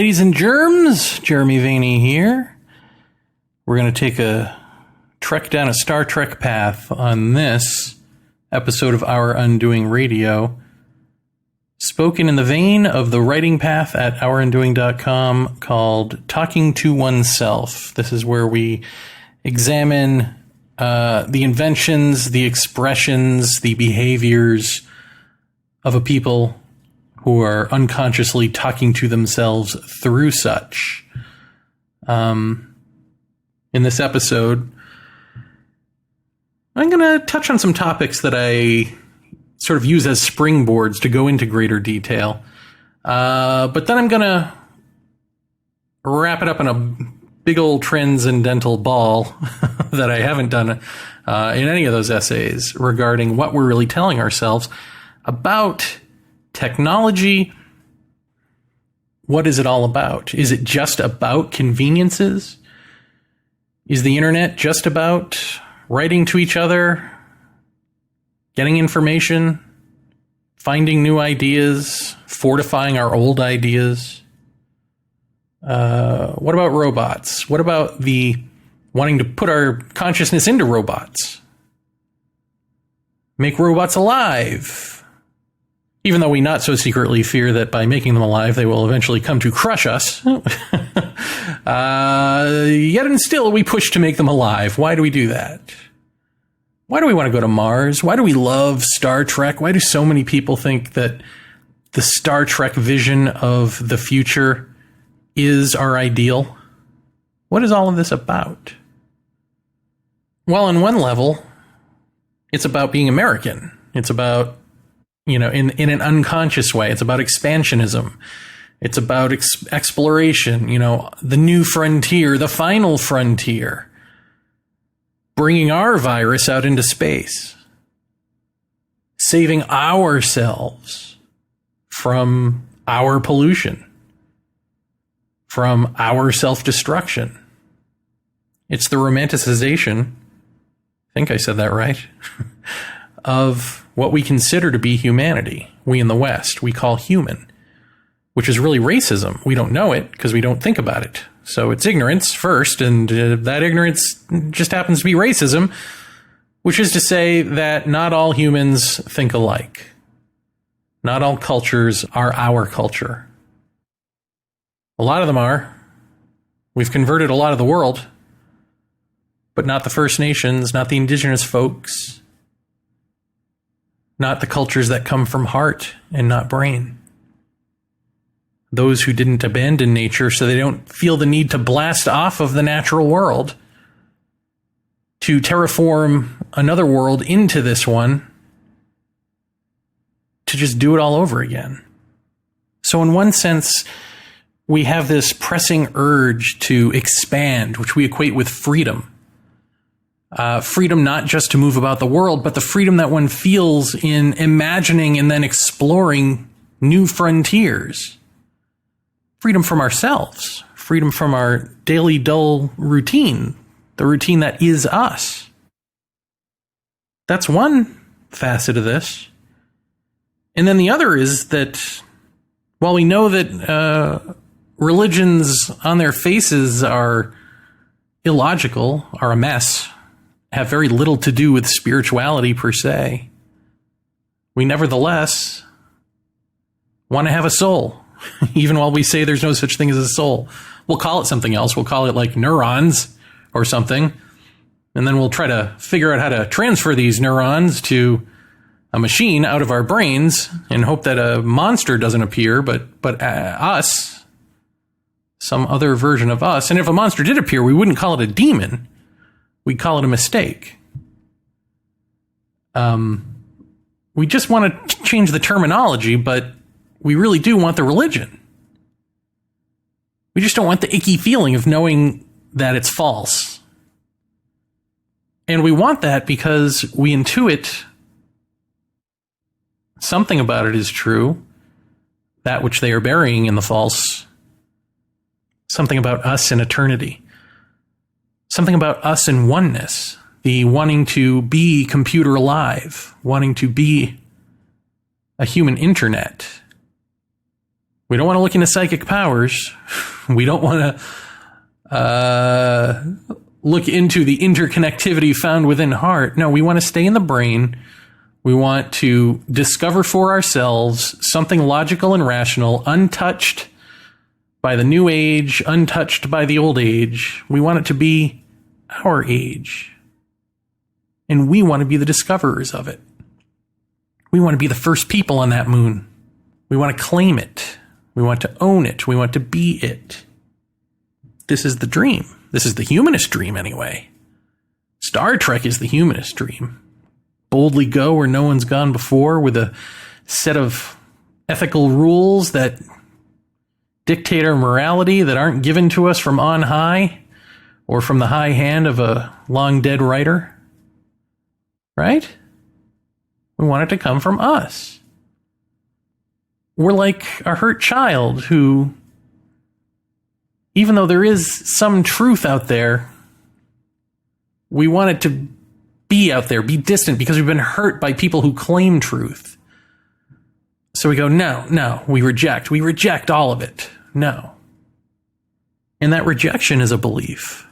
ladies and germs. Jeremy Vaeni here. We're going to take a trek down a Star Trek path on this episode of Our Undoing Radio, spoken in the vein of the writing path at OurUndoing.com called Talking to Oneself. This is where we examine the inventions, the expressions, the behaviors of a people who are unconsciously talking to themselves through such. In this episode, I'm going to touch on some topics that I sort of use as springboards to go into greater detail. But then I'm going to wrap it up in a big old transcendental ball that I haven't done in any of those essays regarding what we're really telling ourselves about technology. What is it all about? Is it just about conveniences? Is the internet just about writing to each other, getting information, finding new ideas, fortifying our old ideas? What about robots? What about the wanting to put our consciousness into robots? Make robots alive. Even though we not so secretly fear that by making them alive, they will eventually come to crush us. Yet and still, we push to make them alive. Why do we do that? Why do we want to go to Mars? Why do we love Star Trek? Why do so many people think that the Star Trek vision of the future is our ideal? What is all of this about? Well, on one level, it's about being American. It's about, in an unconscious way, it's about expansionism. It's about exploration, the new frontier, the final frontier. Bringing our virus out into space. Saving ourselves from our pollution. From our self-destruction. It's the romanticization, I think I said that right, of what we consider to be humanity. We in the West, we call human, which is really racism. We don't know it because we don't think about it. So it's ignorance first, and that ignorance just happens to be racism, which is to say that not all humans think alike. Not all cultures are our culture. A lot of them are. We've converted a lot of the world, but not the First Nations, not the indigenous folks, not the cultures that come from heart and not brain. Those who didn't abandon nature so they don't feel the need to blast off of the natural world to terraform another world into this one to just do it all over again. So in one sense, we have this pressing urge to expand, which we equate with freedom. Freedom not just to move about the world, but the freedom that one feels in imagining and then exploring new frontiers. Freedom from ourselves. Freedom from our daily dull routine. The routine that is us. That's one facet of this. And then the other is that while we know that religions on their faces are illogical, are a mess, have very little to do with spirituality per se, we nevertheless want to have a soul, even while we say there's no such thing as a soul. We'll call it something else. We'll call it like neurons or something, and then we'll try to figure out how to transfer these neurons to a machine out of our brains and hope that a monster doesn't appear, but us, some other version of us. And if a monster did appear, we wouldn't call it a demon. We'd call it a mistake. We just want to change the terminology, but we really do want the religion. We just don't want the icky feeling of knowing that it's false. And we want that because we intuit something about it is true, that which they are burying in the false, something about us in eternity. Something about us in oneness, the wanting to be computer alive, wanting to be a human internet, We don't want to look into psychic powers. We don't want to look into the interconnectivity found within heart. No, we want to stay in the brain. We want to discover for ourselves something logical and rational, untouched by the new age, untouched by the old age. We want it to be our age. And we want to be the discoverers of it. We want to be the first people on that moon. We want to claim it. We want to own it. We want to be it. This is the dream. This is the humanist dream, anyway. Star Trek is the humanist dream. Boldly go where no one's gone before with a set of ethical rules that dictate our morality that aren't given to us from on high or from the high hand of a long dead writer. Right? We want it to come from us. We're like a hurt child who, even though there is some truth out there, we want it to be out there, be distant, because we've been hurt by people who claim truth. So we go, no, we reject all of it. No. And that rejection is a belief.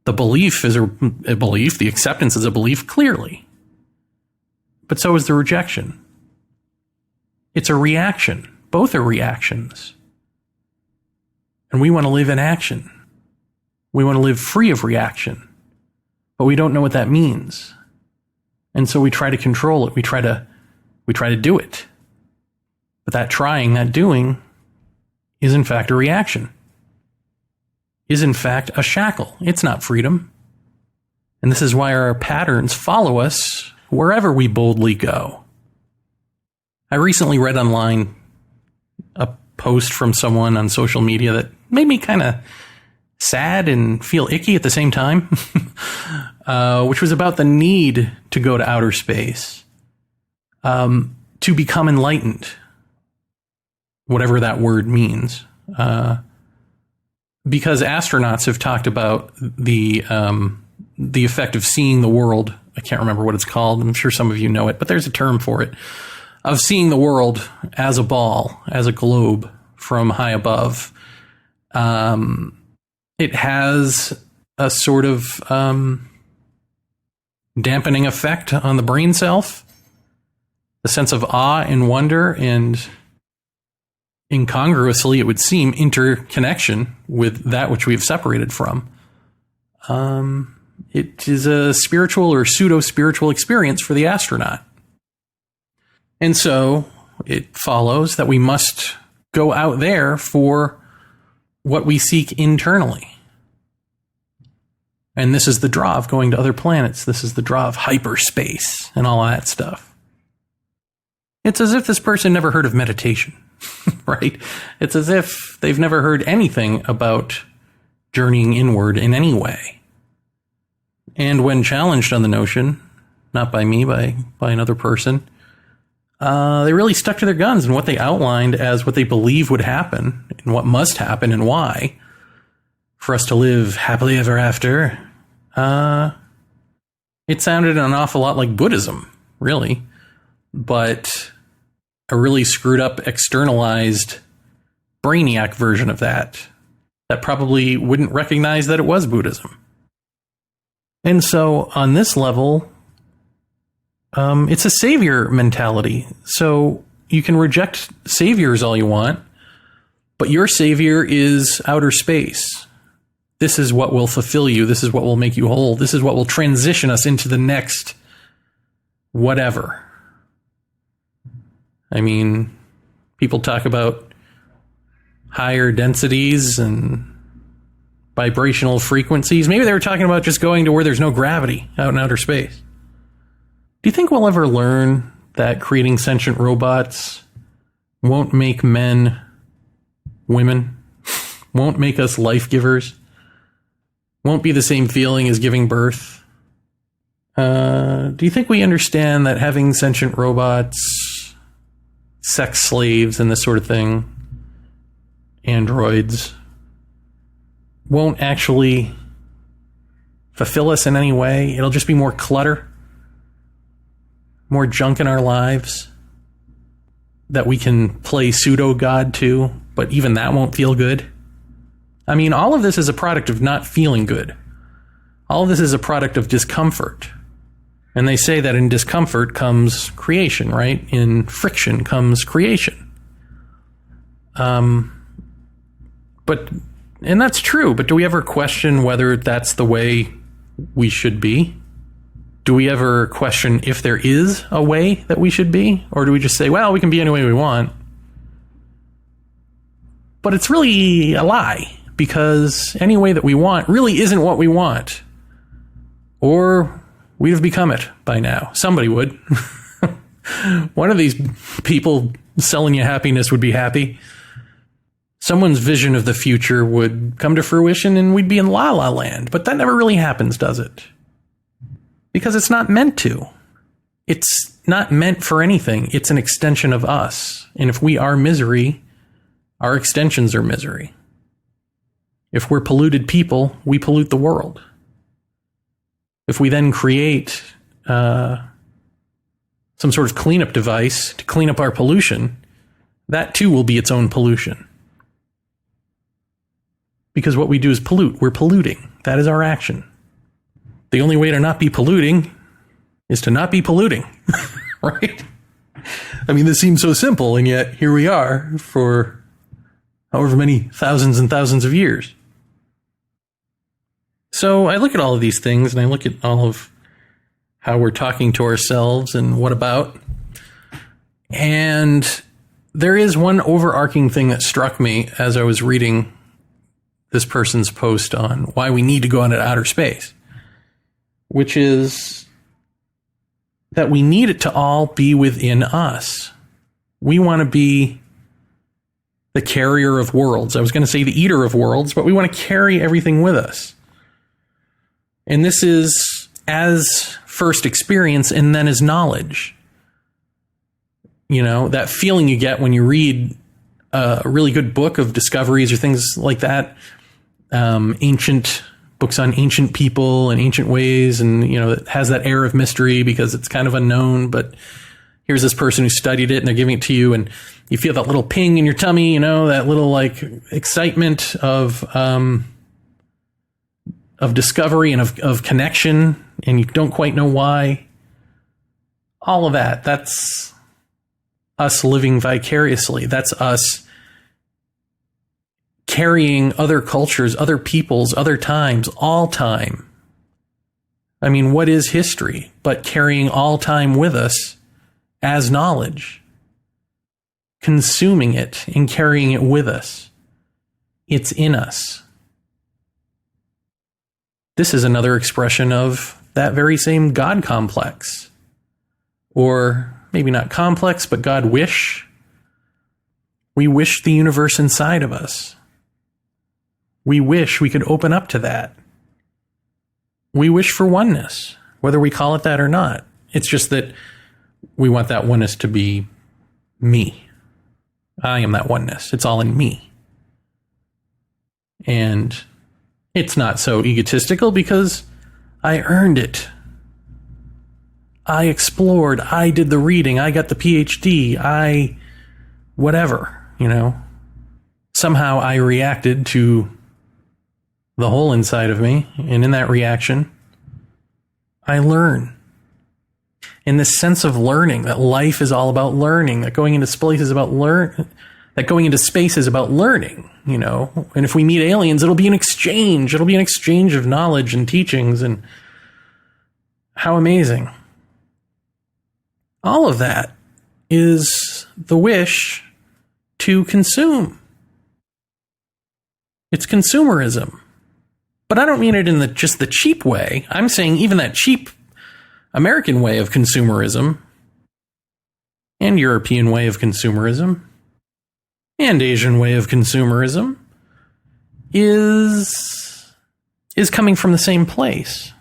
The belief is a belief, the acceptance is a belief, clearly. But so is the rejection. It's a reaction. Both are reactions. And we want to live in action. We want to live free of reaction. But we don't know what that means. And so we try to control it. We try to do it. But that trying, that doing, is in fact a reaction. Is in fact a shackle. It's not freedom. And this is why our patterns follow us wherever we boldly go. I recently read online a post from someone on social media that made me kind of sad and feel icky at the same time, which was about the need to go to outer space, to become enlightened, whatever that word means. Because astronauts have talked about the effect of seeing the world. I can't remember what it's called. I'm sure some of you know it, but there's a term for it, of seeing the world as a ball, as a globe from high above. It has a sort of dampening effect on the brain self, a sense of awe and wonder, and incongruously, it would seem, interconnection with that which we have separated from. It is a spiritual or pseudo-spiritual experience for the astronaut. And so it follows that we must go out there for what we seek internally. And this is the draw of going to other planets. This is the draw of hyperspace and all that stuff. It's as if this person never heard of meditation, right? It's as if they've never heard anything about journeying inward in any way. And when challenged on the notion, not by me, by another person, they really stuck to their guns and what they outlined as what they believe would happen and what must happen and why for us to live happily ever after. It sounded an awful lot like Buddhism, really, but a really screwed up, externalized, brainiac version of that probably wouldn't recognize that it was Buddhism. And so on this level, it's a savior mentality. So you can reject saviors all you want, but your savior is outer space. This is what will fulfill you. This is what will make you whole. This is what will transition us into the next whatever. I mean, people talk about higher densities and vibrational frequencies. Maybe they were talking about just going to where there's no gravity out in outer space. Do you think we'll ever learn that creating sentient robots won't make men women, won't make us life givers, won't be the same feeling as giving birth? Do you think we understand that having sentient robots, sex slaves and this sort of thing, androids, won't actually fulfill us in any way? It'll just be more clutter, more junk in our lives. that we can play pseudo God to, but even that won't feel good. I mean, all of this is a product of not feeling good. All of this is a product of discomfort. And they say that in discomfort comes creation, right? In friction comes creation. And that's true, but do we ever question whether that's the way we should be? Do we ever question if there is a way that we should be? Or do we just say, well, we can be any way we want? But it's really a lie, because any way that we want really isn't what we want. Or we'd have become it by now. Somebody would. One of these people selling you happiness would be happy. Someone's vision of the future would come to fruition and we'd be in La La Land. But that never really happens, does it? Because it's not meant to. It's not meant for anything. It's an extension of us. And if we are misery, our extensions are misery. If we're polluted people, we pollute the world. If we then create some sort of cleanup device to clean up our pollution, that too will be its own pollution. Because what we do is pollute. We're polluting. That is our action. The only way to not be polluting is to not be polluting, right? I mean, this seems so simple, and yet here we are for however many thousands and thousands of years. So I look at all of these things, and I look at all of how we're talking to ourselves and what about. And there is one overarching thing that struck me as I was reading this person's post on why we need to go into outer space, which is that we need it to all be within us. We want to be the carrier of worlds. I was going to say the eater of worlds, but we want to carry everything with us. And this is as first experience and then as knowledge. You know, that feeling you get when you read a really good book of discoveries or things like that. Ancient books on ancient people and ancient ways. And, you know, it has that air of mystery because it's kind of unknown. But here's this person who studied it and they're giving it to you. And you feel that little ping in your tummy, you know, that little like excitement of discovery and of connection, and you don't quite know why. All of that, that's us living vicariously. That's us carrying other cultures, other peoples, other times, all time. I mean, what is history but carrying all time with us as knowledge? Consuming it and carrying it with us. It's in us. This is another expression of that very same God complex. Or maybe not complex, but God wish. We wish the universe inside of us. We wish we could open up to that. We wish for oneness, whether we call it that or not. It's just that we want that oneness to be me. I am that oneness. It's all in me. And it's not so egotistical because I earned it. I explored. I did the reading. I got the PhD. Whatever, you know. Somehow I reacted to the whole inside of me. And in that reaction, I learn. In this sense of learning, that life is all about learning, that going into space is about that going into space is about learning, you know. And if we meet aliens, it'll be an exchange. It'll be an exchange of knowledge and teachings, and how amazing. All of that is the wish to consume. It's consumerism. But I don't mean it in just the cheap way. I'm saying even that cheap American way of consumerism, and European way of consumerism, and Asian way of consumerism is coming from the same place.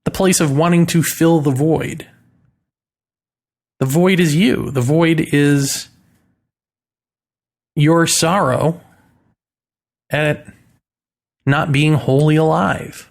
The place of wanting to fill the void. The void is you. The void is your sorrow at not being wholly alive.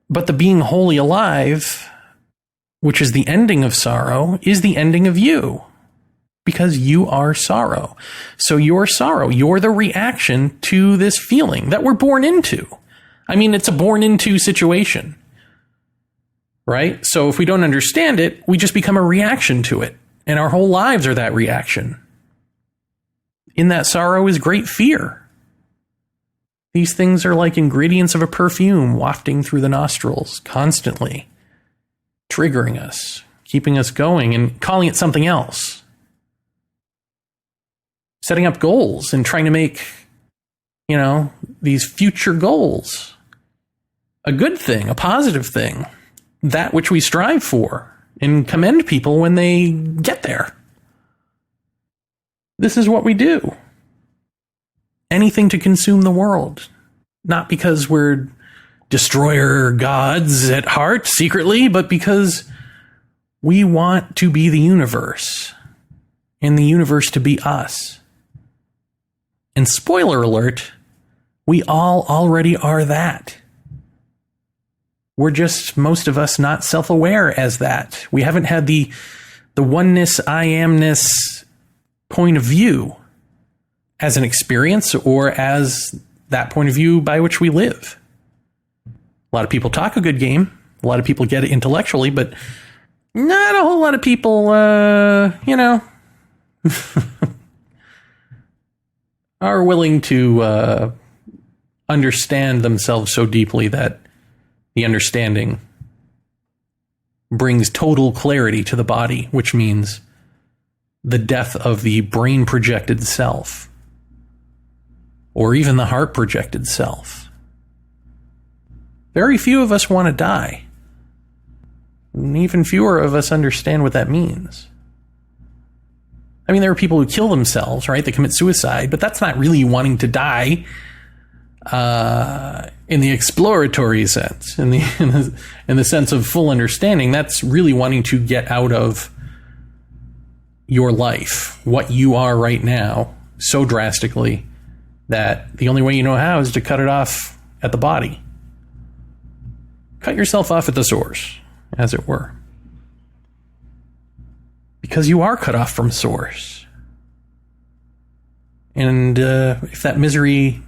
But the being wholly alive, which is the ending of sorrow, is the ending of you. because you are sorrow. So you're sorrow. You're the reaction to this feeling that we're born into. I mean, it's a born into situation, right? So if we don't understand it, we just become a reaction to it. And our whole lives are that reaction. In that sorrow is great fear. These things are like ingredients of a perfume wafting through the nostrils constantly, triggering us, keeping us going, and calling it something else. Setting up goals and trying to make, these future goals a good thing, a positive thing, that which we strive for, and commend people when they get there. This is what we do. Anything to consume the world. Not because we're destroyer gods at heart secretly, but because we want to be the universe and the universe to be us. And spoiler alert, we all already are that. We're just, most of us, not self-aware as that. We haven't had the oneness, I amness point of view as an experience or as that point of view by which we live. A lot of people talk a good game. A lot of people get it intellectually, but not a whole lot of people, are willing to understand themselves so deeply that the understanding brings total clarity to the body, which means the death of the brain projected self, or even the heart projected self. Very few of us want to die. And even fewer of us understand what that means. I mean, there are people who kill themselves, right? They commit suicide, but that's not really wanting to die in the exploratory sense, in the sense of full understanding. That's really wanting to get out of your life, what you are right now, so drastically that the only way you know how is to cut it off at the body. Cut yourself off at the source, as it were. Because you are cut off from source. And if that misery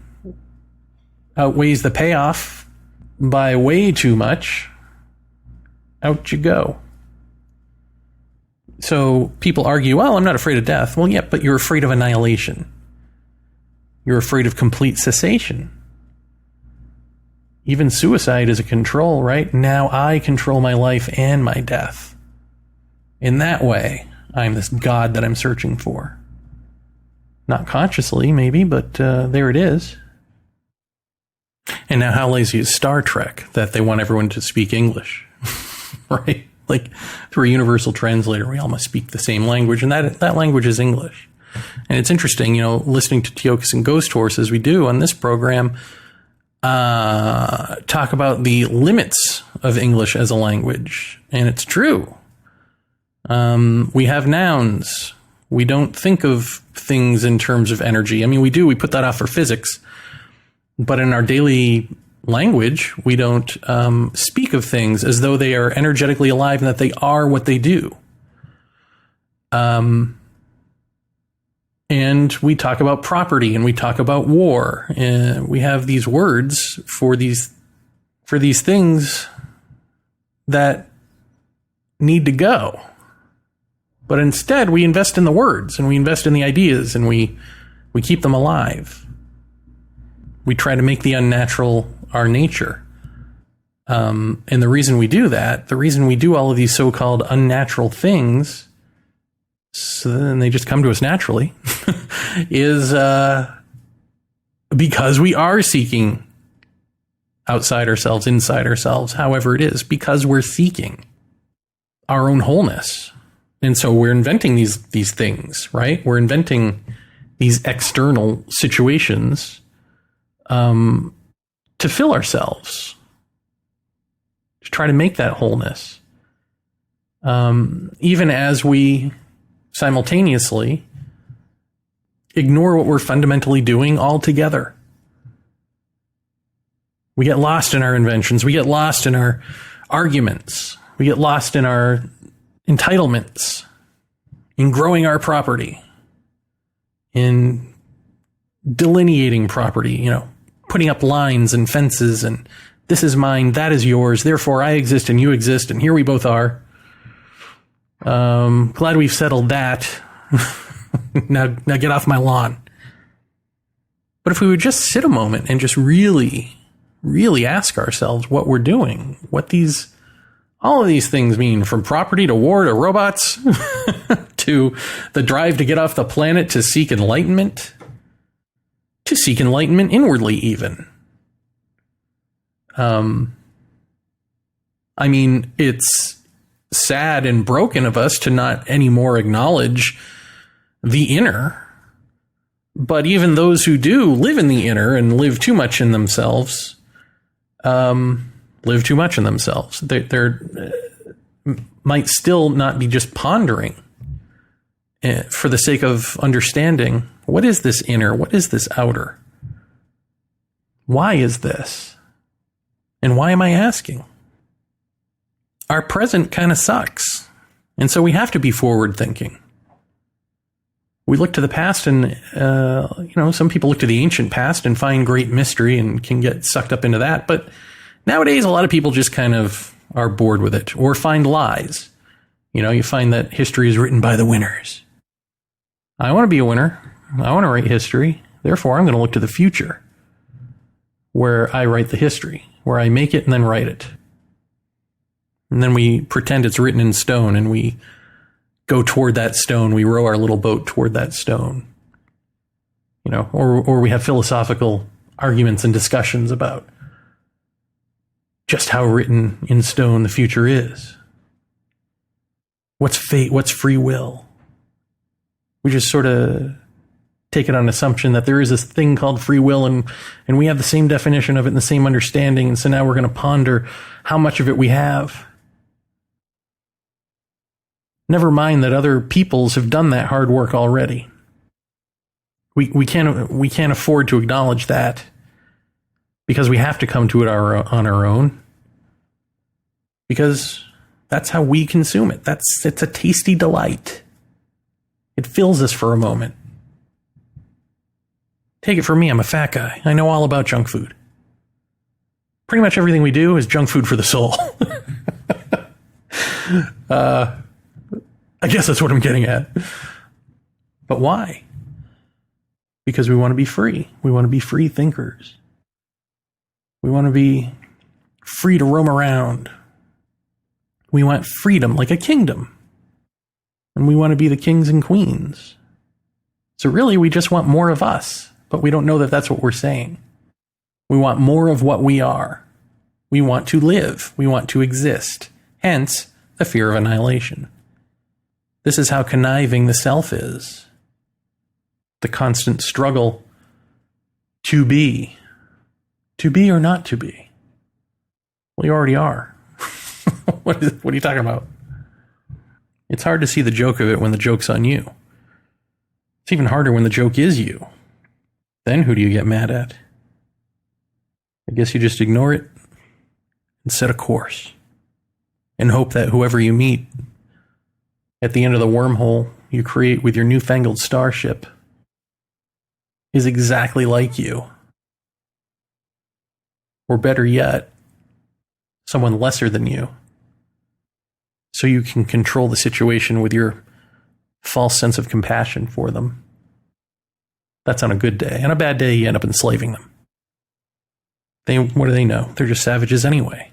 outweighs the payoff by way too much, out you go. So people argue, well, I'm not afraid of death. Well, yeah, but you're afraid of annihilation. You're afraid of complete cessation. Even suicide is a control, right? Now I control my life and my death. In that way, I'm this God that I'm searching for. Not consciously, maybe, but there it is. And now how lazy is Star Trek that they want everyone to speak English, right? Like through a universal translator, we all must speak the same language, and that language is English. And it's interesting, listening to Teokas and Ghost Horse as we do on this program, talk about the limits of English as a language. And it's true. We have nouns. We don't think of things in terms of energy. I mean, we do. We put that off for physics. But in our daily language, we don't speak of things as though they are energetically alive and that they are what they do. And we talk about property and we talk about war. And we have these words for these things that need to go. But instead, we invest in the words and we invest in the ideas and we keep them alive. We try to make the unnatural our nature. And the reason we do that, the reason we do all of these so-called unnatural things, so then they just come to us naturally, is because we are seeking outside ourselves, inside ourselves, however it is, because we're seeking our own wholeness. And so we're inventing these things, right? We're inventing these external situations to fill ourselves, to try to make that wholeness. Even as we simultaneously ignore what we're fundamentally doing altogether. We get lost in our inventions. We get lost in our arguments. We get lost in our entitlements, in growing our property, in delineating property, putting up lines and fences and this is mine, that is yours, therefore I exist and you exist, and here we both are. Glad we've settled that. Now get off my lawn. But if we would just sit a moment and just really, really ask ourselves what we're doing, what all of these things mean, from property to war to robots, to the drive to get off the planet to seek enlightenment inwardly even. It's sad and broken of us to not anymore acknowledge the inner. But even those who do live in the inner and live too much in themselves, live too much in themselves. They're might still not be just pondering for the sake of understanding, what is this inner? What is this outer? Why is this? And why am I asking? Our present kind of sucks. And so we have to be forward thinking. We look to the past and, some people look to the ancient past and find great mystery and can get sucked up into that. But nowadays, a lot of people just kind of are bored with it or find lies. You find that history is written by the winners. I want to be a winner. I want to write history. Therefore, I'm going to look to the future where I write the history, where I make it and then write it. And then we pretend it's written in stone and we go toward that stone. We row our little boat toward that stone. Or we have philosophical arguments and discussions about just how written in stone the future is. What's fate? What's free will? We just sort of take it on assumption that there is this thing called free will and we have the same definition of it and the same understanding. And so now we're going to ponder how much of it we have. Never mind that other peoples have done that hard work already. We can't afford to acknowledge that because we have to come to it on our own. Because that's how we consume it. It's a tasty delight. It fills us for a moment. Take it from me, I'm a fat guy. I know all about junk food. Pretty much everything we do is junk food for the soul. I guess that's what I'm getting at. But why? Because we want to be free. We want to be free thinkers. We want to be free to roam around. We want freedom like a kingdom. And we want to be the kings and queens. So really, we just want more of us. But we don't know that that's what we're saying. We want more of what we are. We want to live. We want to exist. Hence, the fear of annihilation. This is how conniving the self is. The constant struggle to be. To be or not to be. Well, you already are. What are you talking about? It's hard to see the joke of it when the joke's on you. It's even harder when the joke is you. Then who do you get mad at? I guess you just ignore it and set a course and hope that whoever you meet at the end of the wormhole you create with your newfangled starship is exactly like you. Or better yet, someone lesser than you. So you can control the situation with your false sense of compassion for them. That's on a good day. On a bad day, you end up enslaving them. What do they know? They're just savages anyway.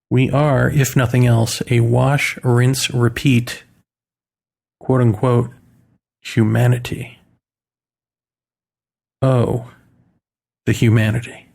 We are, if nothing else, a wash, rinse, repeat, quote unquote, humanity. Oh, the humanity.